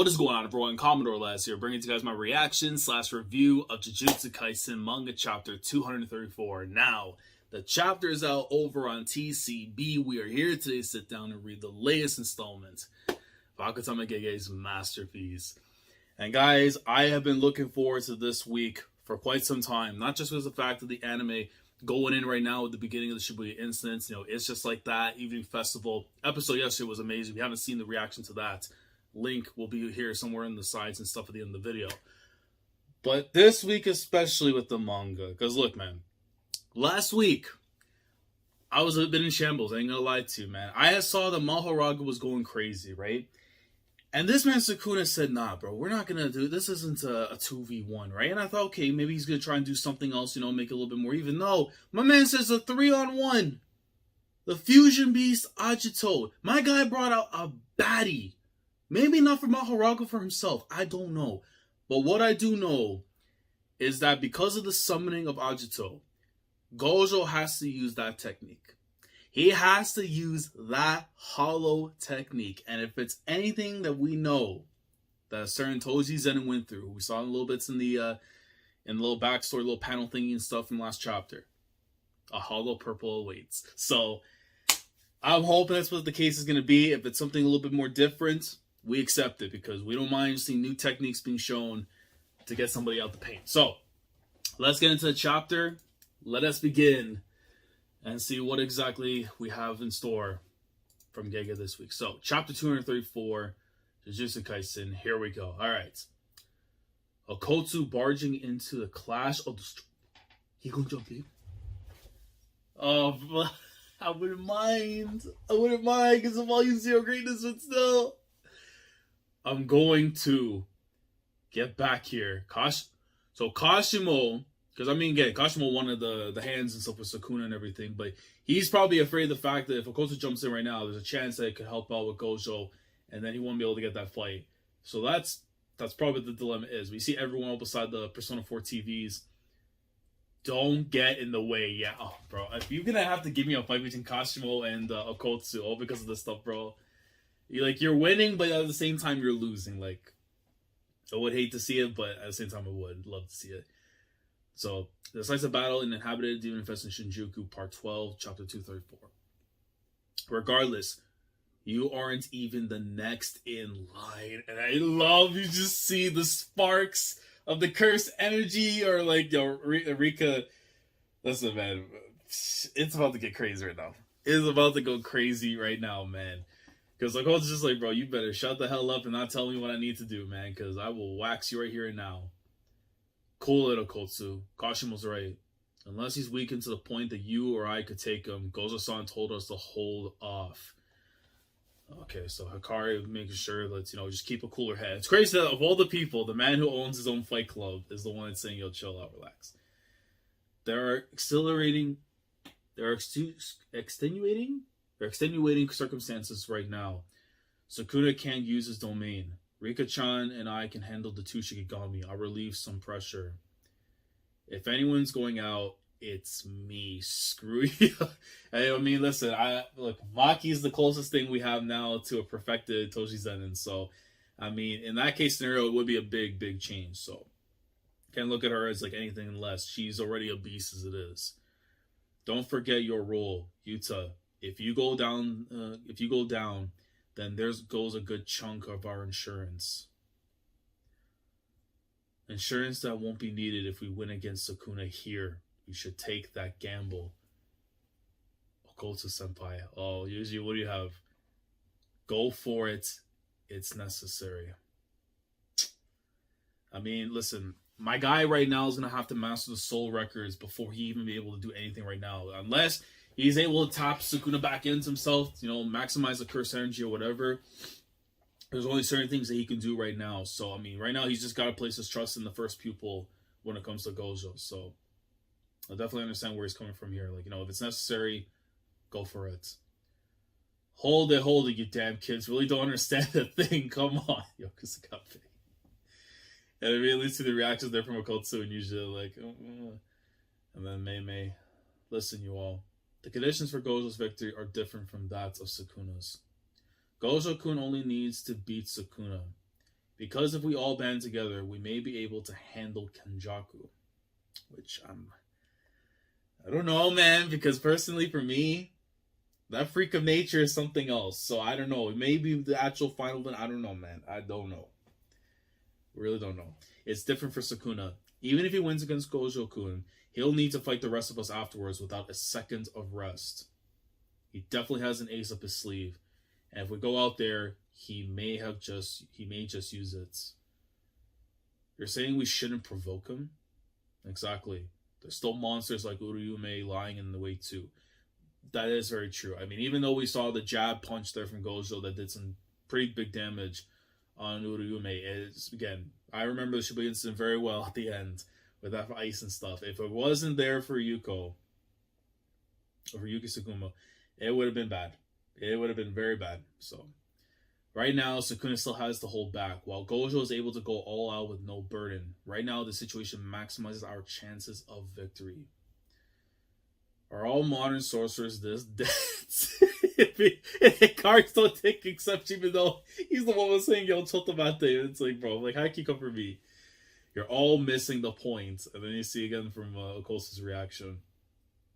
What is going on, everyone? Commodore last here, bringing to you guys my reaction / review of Jujutsu Kaisen manga chapter 234. Now, the chapter is out over on TCB. We are here today to sit down and read the latest installment of Akutama Gege's masterpiece. And guys, I have been looking forward to this week for quite some time. Not just because of the fact that the anime going in right now at the beginning of the Shibuya incidents, it's just like that evening festival episode yesterday was amazing. If you haven't seen the reaction to that, link will be here somewhere in the sides and stuff at the end of the video. But this week, especially with the manga, because look, man, last week I was a bit in shambles. I ain't gonna lie to you, man. I saw that Mahoraga was going crazy, right? And this man Sukuna said, "Nah, bro, we're not gonna do this. Isn't a 2v1, right?" And I thought, okay, maybe he's gonna try and do something else, make it a little bit more even. No, my man says a 3-on-1. The fusion beast Agito. My guy brought out a baddie. Maybe not for Mahoraga, for himself. I don't know. But what I do know is that because of the summoning of Agito, Gojo has to use that technique. He has to use that hollow technique. And if it's anything that we know that a certain Toji Zenin went through, we saw in little bits in the little backstory, little panel thingy and stuff from last chapter, a hollow purple awaits. So I'm hoping that's what the case is going to be. If it's something a little bit more different, we accept it because we don't mind seeing new techniques being shown to get somebody out the paint. So, let's get into the chapter. Let us begin and see what exactly we have in store from Gege this week. So, chapter 234, Jujutsu Kaisen. Here we go. All right. Okotsu barging into the clash of the... He gonna jump in? Oh, I wouldn't mind. Because of Volume 0 greatness, but still... I'm going to get back here. So Kashimo, because again, Kashimo wanted the hands and stuff with Sukuna and everything, but he's probably afraid of the fact that if Okotsu jumps in right now, there's a chance that it could help out with Gojo, and then he won't be able to get that fight. So that's probably the dilemma is. We see everyone all beside the Persona 4 TVs. Don't get in the way. Yeah, oh, bro. If you're going to have to give me a fight between Kashimo and Okotsu, all because of this stuff, bro. You're winning, but at the same time, you're losing. I would hate to see it, but at the same time, I would love to see it. So, the decisive battle in Inhabited Demon Infested Shinjuku, Part 12, Chapter 234. Regardless, you aren't even the next in line. And I love you just see the sparks of the cursed energy, or Rika. Listen, man, it's about to get crazy right now. It's about to go crazy right now, man. Because Oko's just like, bro, you better shut the hell up and not tell me what I need to do, man. Because I will wax you right here and now. Cool it, Okotsu. Kashimo's right. Unless he's weakened to the point that you or I could take him, Gojo-san told us to hold off. Okay, so Hikari making sure that, just keep a cooler head. It's crazy that of all the people, the man who owns his own fight club is the one that's saying, yo, chill out, relax. There are extenuating circumstances right now. Sukuna can't use his domain. Rika-chan and I can handle the two Shikigami. I'll relieve some pressure. If anyone's going out, it's me. Screw you. Listen, Maki is the closest thing we have now to a perfected Toji Zenin. So, in that case scenario, it would be a big, big change. So, can't look at her as anything less. She's already a beast as it is. Don't forget your role, Yuta. If you go down, then there goes a good chunk of our insurance. Insurance that won't be needed if we win against Sukuna here. You should take that gamble. Okotsu-senpai. Oh, usually what do you have? Go for it. It's necessary. Listen, my guy right now is going to have to master the soul records before he even be able to do anything right now. Unless he's able to tap Sukuna back into himself, maximize the curse energy or whatever. There's only certain things that he can do right now. So, right now he's just got to place his trust in the first pupil when it comes to Gojo. So, I definitely understand where he's coming from here. If it's necessary, go for it. Hold it, you damn kids. Really don't understand the thing. Come on. Yo, Kusakabe. And it really see the reactions there from Okotsu and usually And then Mei. Listen, you all. The conditions for Gojo's victory are different from that of Sukuna's. Gojo-kun only needs to beat Sukuna. Because if we all band together, we may be able to handle Kenjaku. Which I don't know, man, because personally for me, that freak of nature is something else. So I don't know. Maybe the actual final one, I don't know, man. I don't know. Really don't know. It's different for Sukuna. Even if he wins against Gojo-kun, he'll need to fight the rest of us afterwards without a second of rest. He definitely has an ace up his sleeve. And if we go out there, he may just use it. You're saying we shouldn't provoke him? Exactly. There's still monsters like Uriyume lying in the way too. That is very true. I mean, even though we saw the jab punch there from Gojo that did some pretty big damage on Uriyume, again, I remember the Shibuya incident very well at the end with that ice and stuff. If it wasn't there for Yuko, or for Yuki Sukuma, it would have been bad. It would have been very bad. So, right now, Sukuna still has to hold back, while Gojo is able to go all out with no burden. Right now, the situation maximizes our chances of victory. Are all modern sorcerers this dead? If cards don't take exception, even though he's the one who was saying, yo, Chotomate. It's like, bro, like, how can you come for me? You're all missing the point. And then you see again from Okosu's reaction.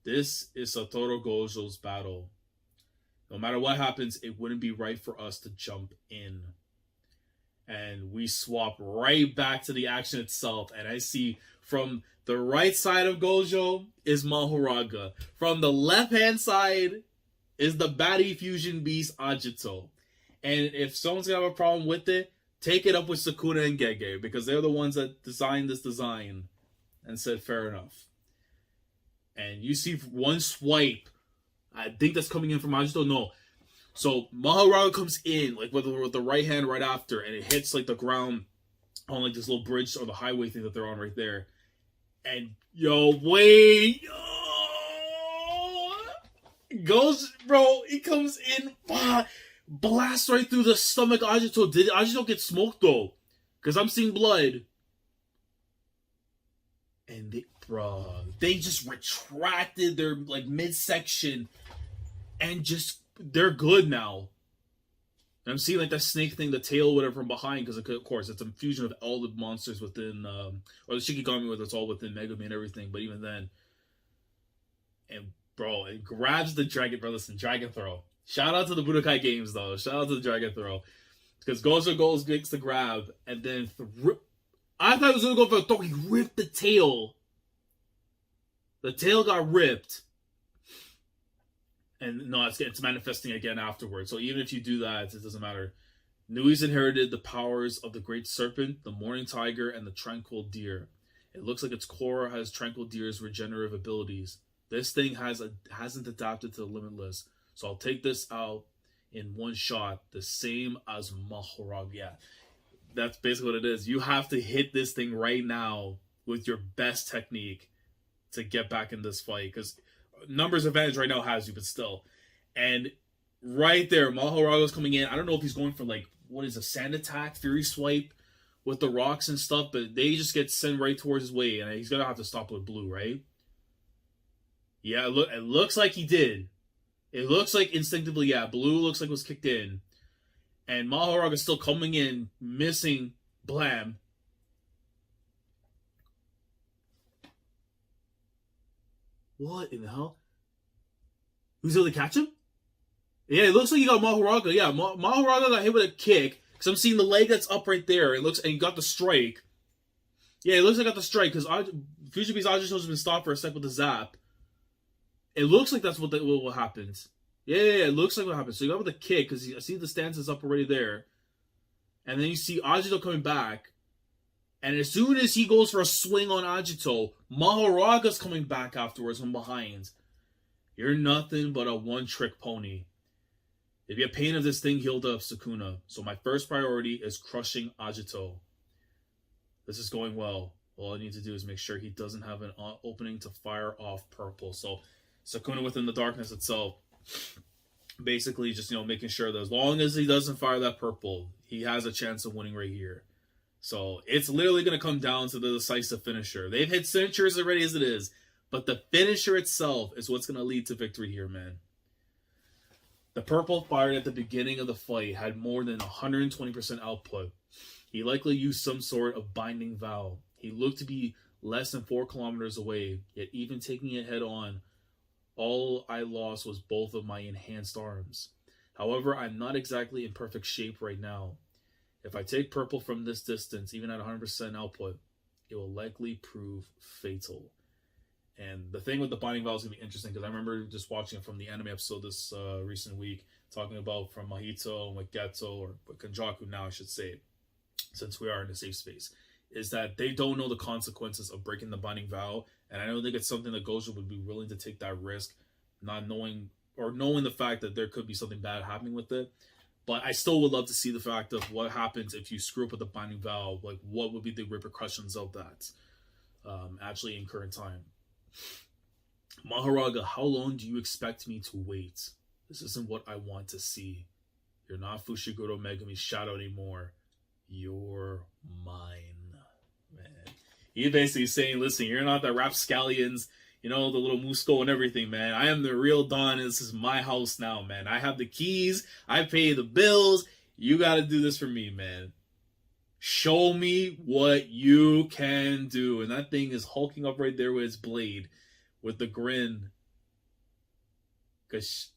This is Satoru Gojo's battle. No matter what happens, it wouldn't be right for us to jump in. And we swap right back to the action itself. And I see from the right side of Gojo is Mahoraga. From the left-hand side is the Batty Fusion Beast Agito. And if someone's going to have a problem with it, take it up with Sukuna and Gege. Because they're the ones that designed this design and said, fair enough. And you see one swipe. I think that's coming in from Agito. No. So Mahoraga comes in like with the right hand right after, and it hits like the ground on like this little bridge or the highway thing that they're on right there. And wait, goes, bro. He comes in, blasts right through the stomach. Agito. Did Agito get smoked though? Because I'm seeing blood. And they just retracted their like midsection, and they're good now. And I'm seeing like that snake thing, the tail, whatever, from behind, because of course it's a fusion of all the monsters within, or the Shikigami, where it's all within Megami and everything. But even then, and bro, it grabs the dragon. Bro, listen, dragon throw. Shout out to the Budokai games though. Shout out to the dragon throw, because Gojo gets the grab, and then I thought he was gonna go for a throw. He ripped the tail. The tail got ripped. And no, it's manifesting again afterwards. So even if you do that, it doesn't matter. Nui's inherited the powers of the Great Serpent, the Morning Tiger, and the Tranquil Deer. It looks like its core has Tranquil Deer's regenerative abilities. This thing hasn't adapted to the Limitless. So I'll take this out in one shot, the same as Mahoraga. Yeah, that's basically what it is. You have to hit this thing right now with your best technique to get back in this fight, because numbers advantage right now has you, but still. And right there, Mahoraga's coming in. I don't know if he's going for like, what is a sand attack, fury swipe with the rocks and stuff, but they just get sent right towards his way, and he's gonna have to stop with blue, right? Yeah, it looks like he did. It looks like instinctively, yeah, blue looks like it was kicked in. And Mahoraga's still coming in, missing blam. What in the hell? Who's able to catch him? Yeah, it looks like he got Mahoraga. Yeah, Mahoraga got hit with a kick. Because I'm seeing the leg that's up right there. It looks, and he got the strike. Yeah, it looks like he got the strike. Because Fusion Beast Agito's been stopped for a sec with the zap. It looks like that's what happens. Yeah, it looks like what happens. So you got with the kick, because I see the stance is up already there. And then you see Agito coming back. And as soon as he goes for a swing on Agito, Mahoraga's coming back afterwards from behind. You're nothing but a one-trick pony. If you have pain of this thing, healed up Sukuna. So my first priority is crushing Agito. This is going well. All I need to do is make sure he doesn't have an opening to fire off purple. So Sukuna within the darkness itself, basically just, making sure that as long as he doesn't fire that purple, he has a chance of winning right here. So it's literally going to come down to the decisive finisher. They've hit signatures already as it is, but the finisher itself is what's going to lead to victory here, man. The purple fired at the beginning of the fight had more than 120% output. He likely used some sort of binding vow. He looked to be less than 4 kilometers away, yet even taking it head on, all I lost was both of my enhanced arms. However, I'm not exactly in perfect shape right now. If I take purple from this distance, even at 100% output, it will likely prove fatal. And the thing with the binding vow is going to be interesting because I remember just watching it from the anime episode this recent week, talking about from Mahito and with Geto, or with Kanjaku now I should say, since we are in a safe space, is that they don't know the consequences of breaking the binding vow. And I don't think it's something that Gojo would be willing to take that risk, not knowing or knowing the fact that there could be something bad happening with it. But I still would love to see the fact of what happens if you screw up with the binding vow. Like, what would be the repercussions of that actually in current time. Mahoraga, how long do you expect me to wait? This isn't what I want to see. You're not Fushiguro Megami's shadow anymore. You're mine, man. He's basically saying, listen, you're not the rapscallions, you know, the little Musco and everything, man. I am the real Don, and this is my house now, man. I have the keys. I pay the bills. You got to do this for me, man. Show me what you can do. And that thing is hulking up right there with its blade, with the grin. Because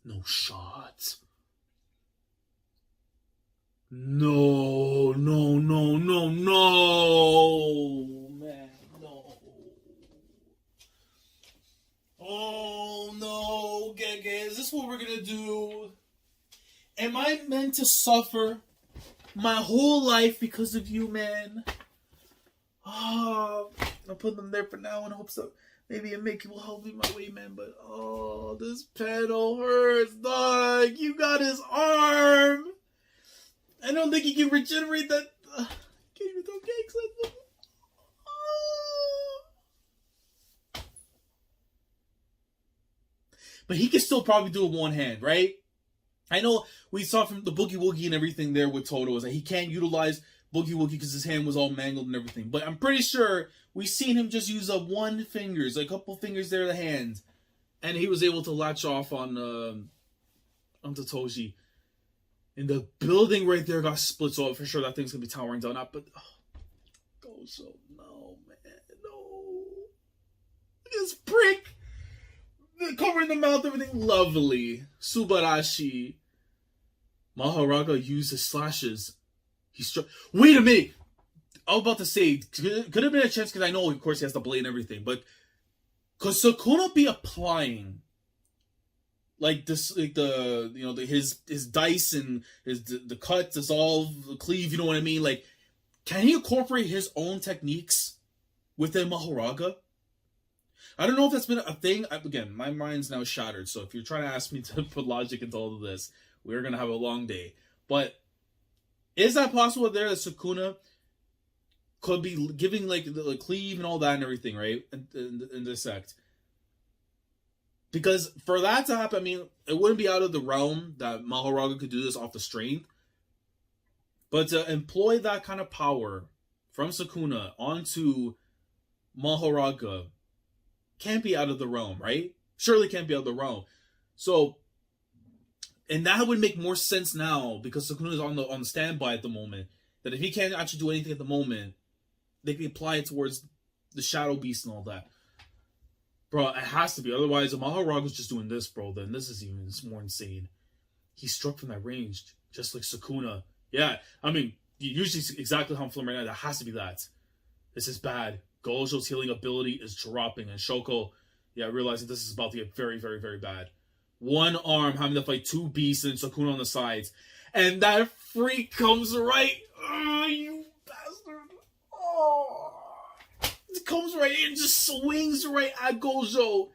no shot. No, no, no, no, no, man, no. Oh, no, Gege, is this what we're gonna do? Am I meant to suffer my whole life because of you, man? Oh, I'll put them there for now in hopes that maybe a Mickey will help me my way, man. But, oh, this pedal hurts, dog. You got his arm. I don't think he can regenerate that. Can't even throw cakes at them. But he can still probably do it with one hand, right? I know we saw from the Boogie Woogie and everything there with Toto is that he can't utilize Boogie Woogie because his hand was all mangled and everything. But I'm pretty sure we've seen him just use up one fingers, like a couple fingers there, the hand, and he was able to latch off on Totoji. And the building right there got split, so for sure that thing's gonna be towering down. But Gojo, no, man, no. Look at this prick. Covering the mouth, everything lovely. Subarashi. Mahoraga used his slashes. He struck. Wait a minute. I was about to say, could have been a chance because I know, of course, he has the blade and everything, but could Sukuna be applying like this, like his dice and the cut, dissolve, the cleave? You know what I mean? Like, can he incorporate his own techniques within Mahoraga? I don't know if that's been a thing. Again, my mind's now shattered. So if you're trying to ask me to put logic into all of this, we're gonna have a long day. But is that possible there that Sukuna could be giving like the cleave and all that and everything, right? In this act. Because for that to happen, I mean, it wouldn't be out of the realm that Mahoraga could do this off the strength. But to employ that kind of power from Sukuna onto Mahoraga can't be out of the realm, right? Surely can't be out of the realm. So, and that would make more sense now because Sukuna is on the standby at the moment. That if he can't actually do anything at the moment, they can apply it towards the Shadow Beast and all that. Bro, it has to be. Otherwise, if Maharaga's just doing this, bro, then this is even more insane. He struck from that range, just like Sukuna. Yeah, I mean, usually exactly how I'm feeling right now. That has to be that. This is bad. Gojo's healing ability is dropping. And Shoko, realizing this is about to get very, very, very bad. One arm having to fight two beasts and Sukuna on the sides. And that freak comes right. Oh, you bastard. Oh. It comes right in, just swings right at Gojo.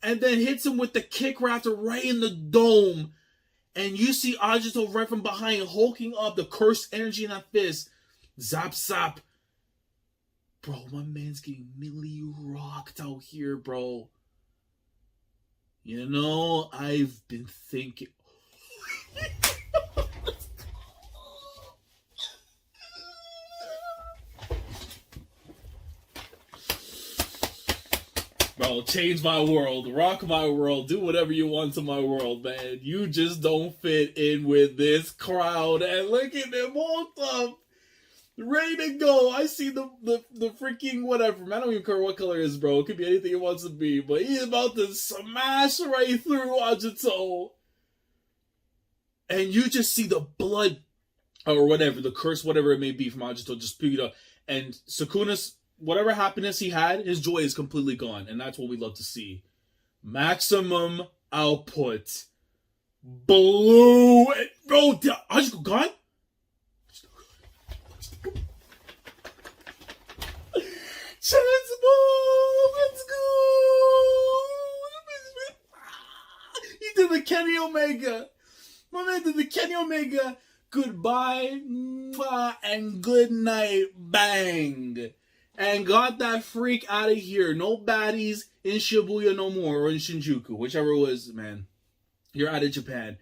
And then hits him with the kick raptor right in the dome. And you see Agito right from behind, hulking up the cursed energy in that fist. Zap, zap. Bro, my man's getting milli rocked out here, bro. You know, I've been thinking. Bro, change my world, rock my world, do whatever you want to my world, man. You just don't fit in with this crowd. And look at them all up, ready to go. I see the freaking whatever, man. I don't even care what color it is, bro. It could be anything it wants to be, but he's about to smash right through Agito. And you just see the blood, or whatever, the curse, whatever it may be from Agito, just spewed up. And Sukuna's, whatever happiness he had, his joy is completely gone. And that's what we love to see. Maximum output. Blue. Bro, Agito gone? Let's go. He did the Kenny Omega. My man did the Kenny Omega. Goodbye. Mwah, and good night. Bang. And got that freak out of here. No baddies in Shibuya no more. Or in Shinjuku. Whichever it was, man. You're out of Japan.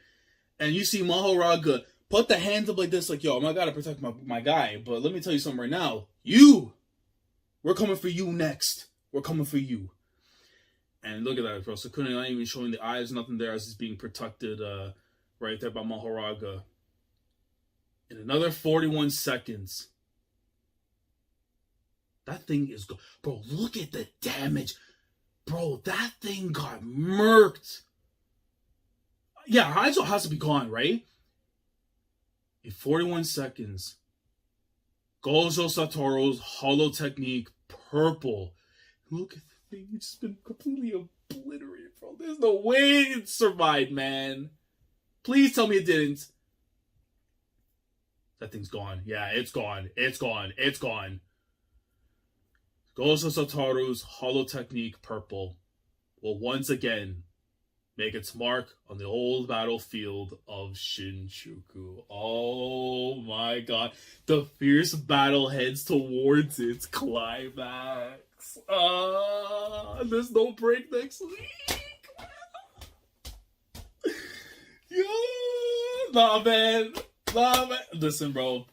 And you see Mahoraga put the hands up like this. Like, yo, I gotta protect my guy. But let me tell you something right now. We're coming for you next. We're coming for you. And look at that, bro. Sukuna not even showing the eyes. Nothing there as he's being protected right there by Mahoraga. In another 41 seconds. That thing is... Bro, look at the damage. Bro, that thing got murked. Yeah, Agito has to be gone, right? In 41 seconds... Gojo Satoru's Hollow Technique purple. Look at the thing. It's just been completely obliterated, bro. There's no way it survived, man. Please tell me it didn't. That thing's gone. Yeah, it's gone. It's gone. It's gone. Gojo Satoru's Hollow Technique purple will once again make its mark on the old battlefield of Shinjuku. Oh my god. The fierce battle heads towards its climax. There's no break next week. Nah, man. Listen, bro.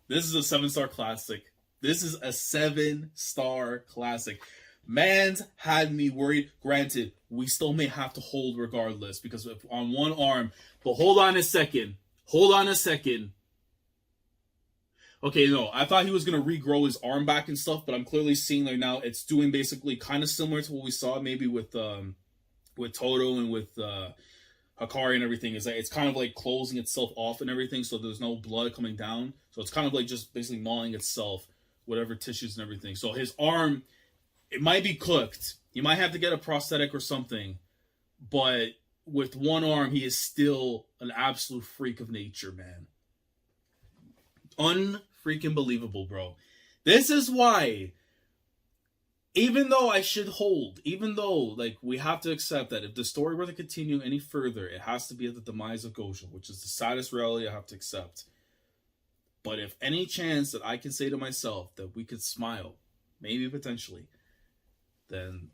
This is a 7-star classic. This is a 7-star classic. Man's had me worried. Granted, we still may have to hold regardless because if on one arm. But hold on a second. Okay, no, I thought he was going to regrow his arm back and stuff, but I'm clearly seeing right now it's doing basically kind of similar to what we saw maybe with Todo and with Hakari and everything. Is that it's kind of like closing itself off and everything, so there's no blood coming down. So it's kind of like just basically gnawing itself, whatever tissues and everything. So his arm... It might be cooked. You might have to get a prosthetic or something. But with one arm, he is still an absolute freak of nature, man. Unfreaking believable, bro. This is why, even though like, we have to accept that if the story were to continue any further, it has to be at the demise of Gojo, which is the saddest reality I have to accept. But if any chance that I can say to myself that we could smile, maybe potentially, then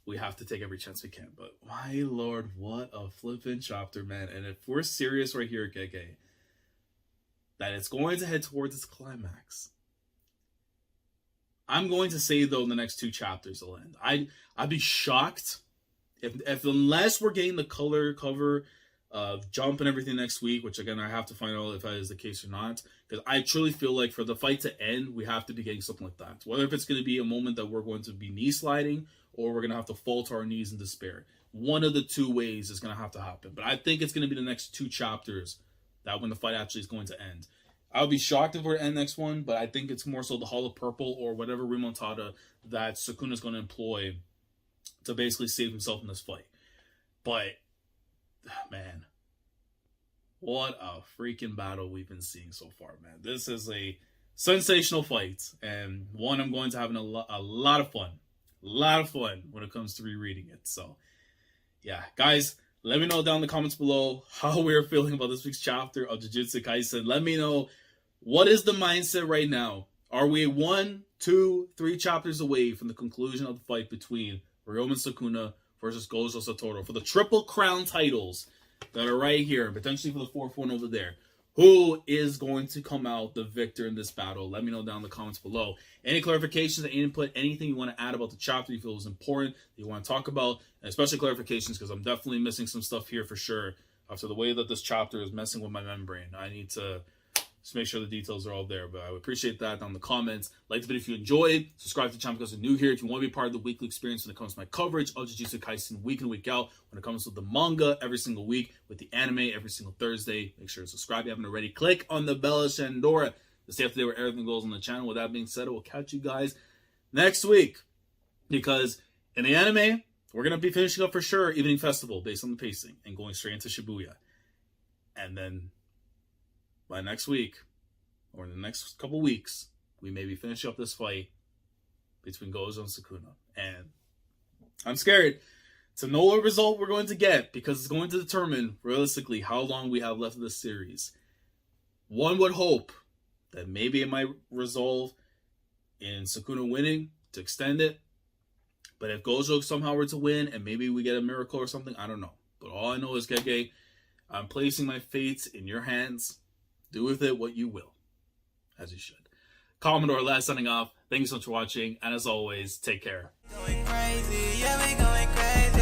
we have to take every chance we can. But my lord, what a flippin' chapter, man. And if we're serious right here, Gege, that it's going to head towards its climax, I'm going to say, though, in the next 2 chapters will end. I'd be shocked if unless we're getting the color cover of Jump and everything next week, which again I have to find out if that is the case or not, because I truly feel like for the fight to end, we have to be getting something like that. Whether if it's going to be a moment that we're going to be knee sliding or we're going to have to fall to our knees in despair. One of the 2 ways is going to have to happen. But I think it's going to be the next 2 chapters that when the fight actually is going to end. I would be shocked if we're to end next one, but I think it's more so the Hollow Purple or whatever remontada that Sukuna is going to employ to basically save himself in this fight. But man, what a freaking battle we've been seeing so far, man. This is a sensational fight, and one I'm going to have a lot of fun. A lot of fun when it comes to rereading it. So, yeah, guys, let me know down in the comments below how we're feeling about this week's chapter of Jujutsu Kaisen. Let me know, what is the mindset right now? Are we 1, 2, 3 chapters away from the conclusion of the fight between Ryoma Sukuna versus Gojo Satoru for the Triple Crown titles that are right here, and potentially for the 4th one over there? Who is going to come out the victor in this battle? Let me know down in the comments below. Any clarifications, any input, anything you want to add about the chapter you feel is important, that you want to talk about, and especially clarifications, because I'm definitely missing some stuff here for sure. After the way that this chapter is messing with my membrane, I need to just make sure the details are all there. But I would appreciate that down in the comments. Like the video if you enjoyed. Subscribe to the channel because you're new here. If you want to be part of the weekly experience when it comes to my coverage of Jujutsu Kaisen week in, week out, when it comes to the manga every single week, with the anime every single Thursday, make sure to subscribe if you haven't already. Click on the bell of Shandora to stay up to date where everything goes on the channel. With that being said, I will catch you guys next week, because in the anime, we're going to be finishing up for sure Evening Festival based on the pacing and going straight into Shibuya. And then by next week, or in the next couple weeks, we may be finishing up this fight between Gojo and Sukuna. And I'm scared to know what result we're going to get, because it's going to determine, realistically, how long we have left of this series. One would hope that maybe it might resolve in Sukuna winning to extend it. But if Gojo somehow were to win, and maybe we get a miracle or something, I don't know. But all I know is, Gege, I'm placing my fate in your hands. Do with it what you will, as you should. Commodore last signing off. Thank you so much for watching, and as always, take care. Going crazy, yeah, we going crazy.